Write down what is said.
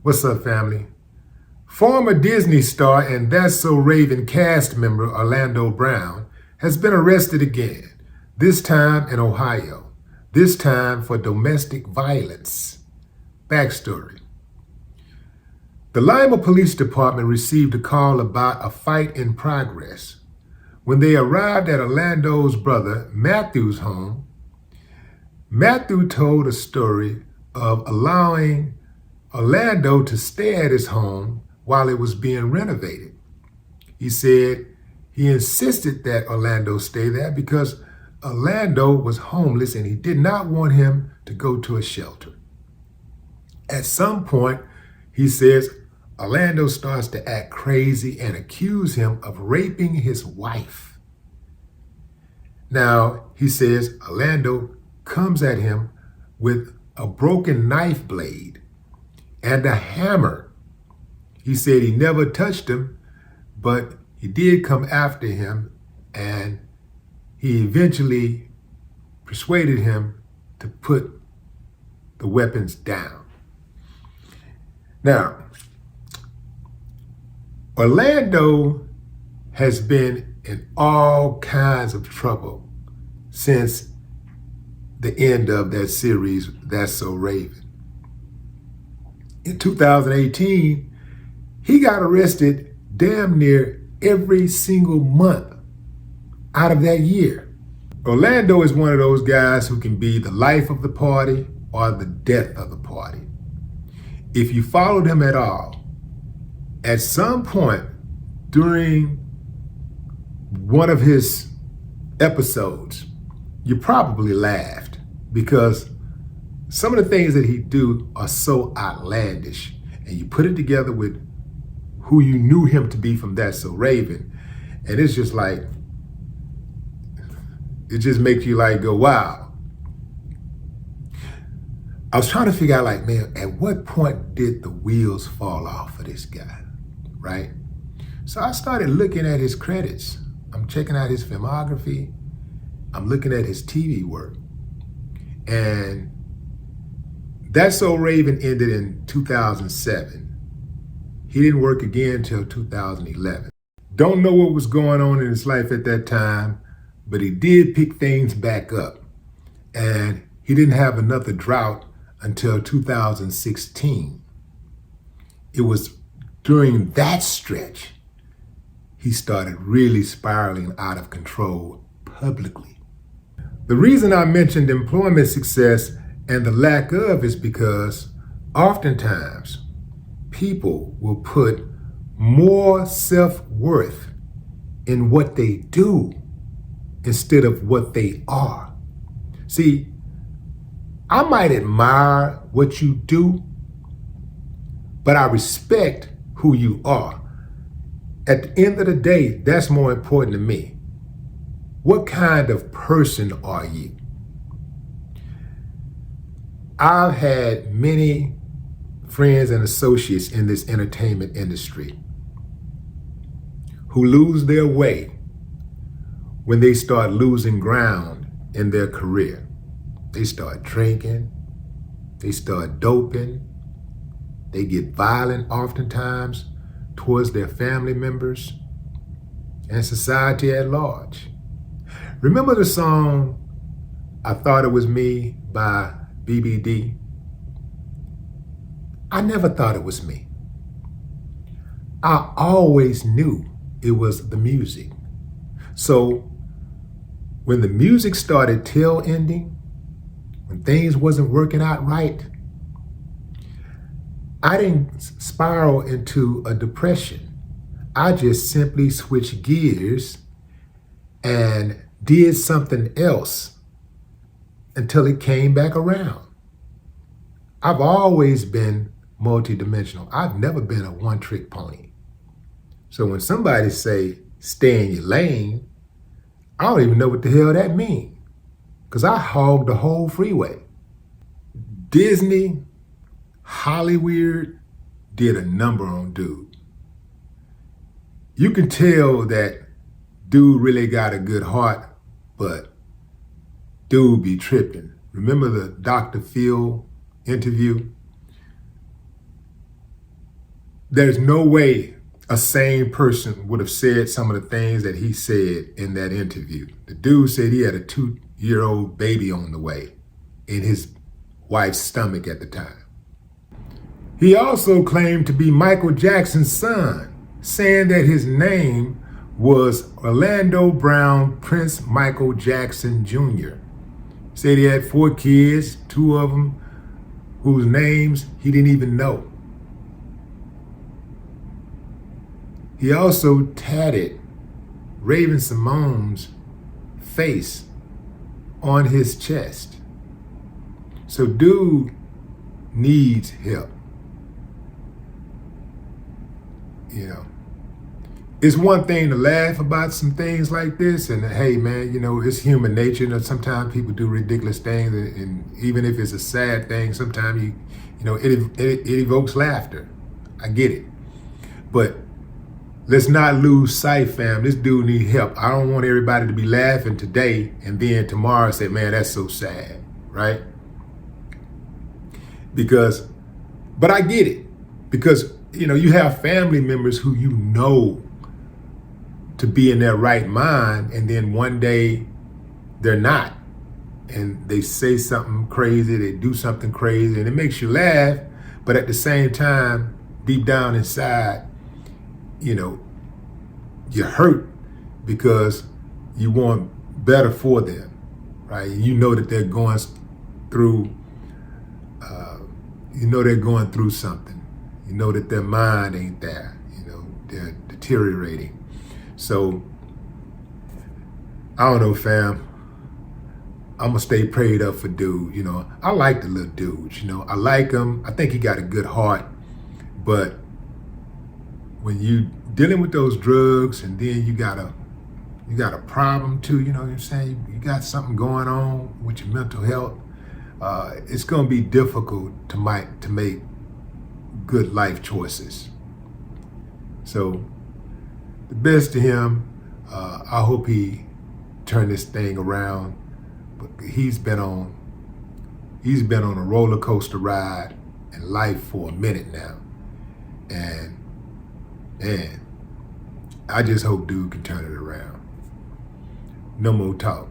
What's up, family? Former Disney star and That's So Raven cast member Orlando Brown has been arrested again, this time in Ohio, this time for domestic violence. Backstory. The Lima Police Department received a call about a fight in progress. When they arrived at Orlando's brother Matthew's home, Matthew told a story of allowing Orlando to stay at his home while it was being renovated. He said he insisted that Orlando stay there because Orlando was homeless and he did not want him to go to a shelter. At some point, he says, Orlando starts to act crazy and accuse him of raping his wife. Now, he says Orlando comes at him with a broken knife blade and a hammer. He said he never touched him, but he did come after him, and he eventually persuaded him to put the weapons down. Now, Orlando has been in all kinds of trouble since the end of that series, That's So Raven. In 2018, he got arrested damn near every single month out of that year. Orlando is one of those guys who can be the life of the party or the death of the party. If you followed him at all, at some point during one of his episodes, you probably laughed because some of the things that he do are so outlandish, and you put it together with who you knew him to be from That's So Raven, and it's just like, it just makes you like go, wow. I was trying to figure out like, man, at what point did the wheels fall off for this guy, right? So I started looking at his credits. I'm checking out his filmography. I'm looking at his TV work. And That's So Raven ended in 2007. He didn't work again until 2011. Don't know what was going on in his life at that time, but he did pick things back up. And he didn't have another drought until 2016. It was during that stretch he started really spiraling out of control publicly. The reason I mentioned employment success and the lack of is because oftentimes people will put more self-worth in what they do instead of what they are. See, I might admire what you do, but I respect who you are. At the end of the day, that's more important to me. What kind of person are you? I've had many friends and associates in this entertainment industry who lose their way when they start losing ground in their career. They start drinking, they start doping, they get violent oftentimes towards their family members and society at large. Remember the song, I Thought It Was Me by BBD? I never thought it was me. I always knew it was the music. So when the music started tail ending, when things wasn't working out right, I didn't spiral into a depression. I just simply switched gears and did something else until it came back around. I've always been multidimensional. I've never been a one-trick pony. So when somebody say, stay in your lane, I don't even know what the hell that means, because I hogged the whole freeway. Disney, Hollywood did a number on dude. You can tell that dude really got a good heart, but dude be tripping. Remember the Dr. Phil interview? there's no way a sane person would have said some of the things that he said in that interview. The dude said he had a 2-year-old baby on the way in his wife's stomach at the time. He also claimed to be Michael Jackson's son, saying that his name was Orlando Brown Prince Michael Jackson Jr. Said he had 4 kids, 2 of them whose names he didn't even know. He also tatted Raven-Symoné's face on his chest. So dude needs help. You know, it's one thing to laugh about some things like this, and hey man, you know, it's human nature. You know, sometimes people do ridiculous things, and even if it's a sad thing, sometimes you know, it evokes laughter. I get it. But let's not lose sight, fam. This dude needs help. I don't want everybody to be laughing today and then tomorrow say, man, that's so sad, right? But I get it. Because, you know, you have family members who you know to be in their right mind, and then one day they're not. And they say something crazy, they do something crazy, and it makes you laugh, but at the same time, deep down inside, you know, you're hurt because you want better for them, right? You know that they're going through, they're going through something. You know that their mind ain't there, you know, they're deteriorating. So, I don't know, fam. I'm gonna stay prayed up for dude, you know. I like the little dudes, you know. I like him. I think he got a good heart, but when you dealing with those drugs and then you got a problem too, you know what I'm saying? You got something going on with your mental health. It's gonna be difficult to make good life choices. So the best to him. I hope he turned this thing around. But he's been on a roller coaster ride in life for a minute now, and man, I just hope dude can turn it around. No more talk.